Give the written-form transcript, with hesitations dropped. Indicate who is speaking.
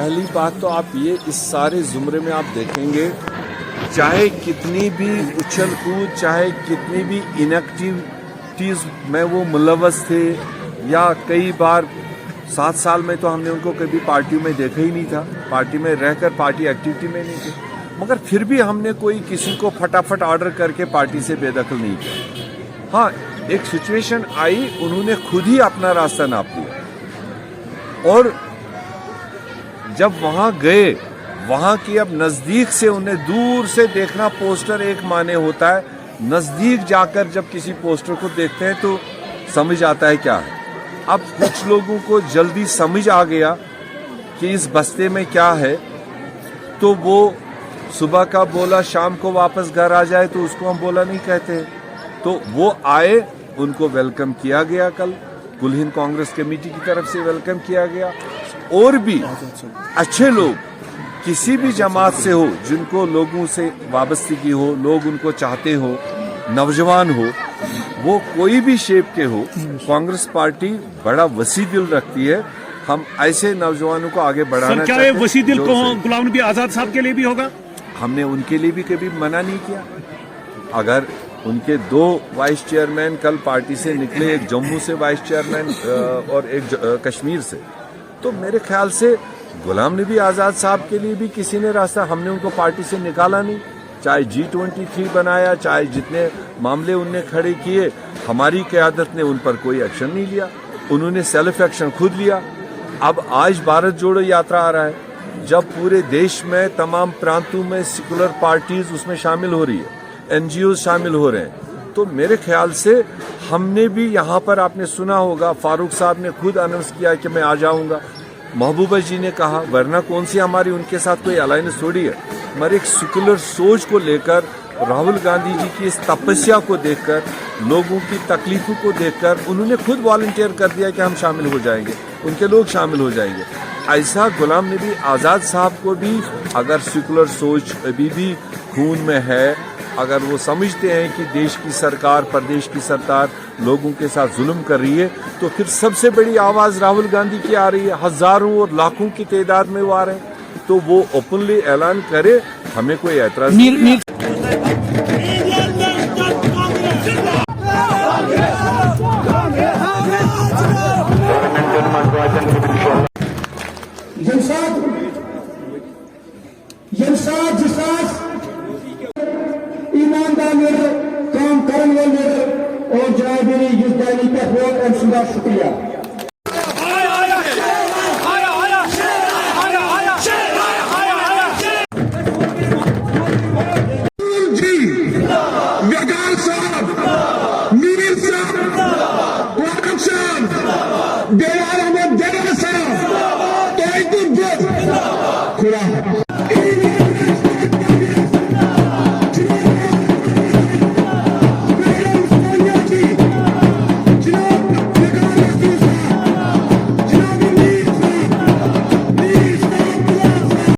Speaker 1: पहली बात तो आप ये इस सारे जुमरे में आप देखेंगे, चाहे कितनी भी उछल कूद, चाहे कितनी भी इनएक्टिविटीज में वो मुलव्वस थे, या कई बार 7 साल में तो हमने उनको कभी पार्टी में देखा ही नहीं था, पार्टी में रहकर पार्टी एक्टिविटी में नहीं थे, मगर फिर भी हमने कोई किसी को फटाफट ऑर्डर करके पार्टी से बेदखल नहीं किया। हाँ, एक सिचुएशन आई, उन्होंने खुद ही अपना रास्ता नाप लिया और जब वहां गए, वहां की अब नजदीक से उन्हें दूर से देखना, पोस्टर एक माने होता है, नजदीक जाकर जब किसी पोस्टर को देखते हैं तो समझ आता है क्या है। अब कुछ लोगों को जल्दी समझ आ गया कि इस बस्ते में क्या है, तो वो सुबह का बोला शाम को वापस घर आ जाए तो उसको हम बोला नहीं कहते, तो वो आए, उनको वेलकम किया गया, कल कुल हिंद कांग्रेस कमेटी की तरफ से वेलकम किया गया। और भी अच्छे लोग किसी भी जमात से हो, जिनको लोगों से वाबस्तगी हो, लोग उनको चाहते हो, नौजवान हो, वो कोई भी शेप के हो, कांग्रेस पार्टी बड़ा वसी दिल रखती है। हम ऐसे नौजवानों को आगे बढ़ाना
Speaker 2: चाहते हैं। वसी दिल को गुलाम नबी आजाद साहब के लिए भी होगा?
Speaker 1: हमने उनके लिए भी कभी मना नहीं किया। अगर उनके 2 वाइस चेयरमैन कल पार्टी से निकले, एक जम्मू से वाइस चेयरमैन और एक कश्मीर से, तो मेरे ख्याल से गुलाम नबी आजाद साहब के लिए भी किसी ने रास्ता, हमने उनको पार्टी से निकाला नहीं। चाहे G23 बनाया, चाहे जितने मामले उनने खड़े किए, हमारी क़यादत ने उन पर कोई एक्शन नहीं लिया, उन्होंने सेल्फ एक्शन खुद लिया। अब आज भारत जोड़ो यात्रा आ रहा है, जब पूरे देश में तमाम प्रांतों में सेकुलर पार्टीज उसमें शामिल हो रही है, NGOs शामिल हो रहे हैं, तो मेरे ख्याल से हमने भी यहाँ पर, आपने सुना होगा फारूक साहब ने खुद अनाउंस किया कि मैं आ जाऊंगा, महबूबा जी ने कहा, वरना कौन सी हमारी उनके साथ कोई अलायंस थोड़ी है। मगर एक सेकुलर सोच को लेकर, राहुल गांधी जी की इस तपस्या को देखकर, लोगों की तकलीफों को देखकर उन्होंने खुद वॉलंटियर कर दिया कि हम शामिल हो जाएंगे, उनके लोग शामिल हो जाएंगे। ऐसा गुलाम नबी आजाद साहब को भी अगर सेकुलर सोच अभी भी खून में है, अगर वो समझते हैं कि देश की सरकार, प्रदेश की सरकार लोगों के साथ जुल्म कर रही है, तो फिर सबसे बड़ी आवाज राहुल गांधी की आ रही है, हजारों और लाखों की तादाद में वो आ रहे हैं, तो वो ओपनली ऐलान करे, हमें कोई एतराज नहीं।
Speaker 3: ईमानदार काम करने वाले और जनाब युद्धानी का बहुत शुक्रिया।
Speaker 4: वकार साहब, मीर साहब, वाकफ साहब, देवार अहमद जरा साहब, तो खुदा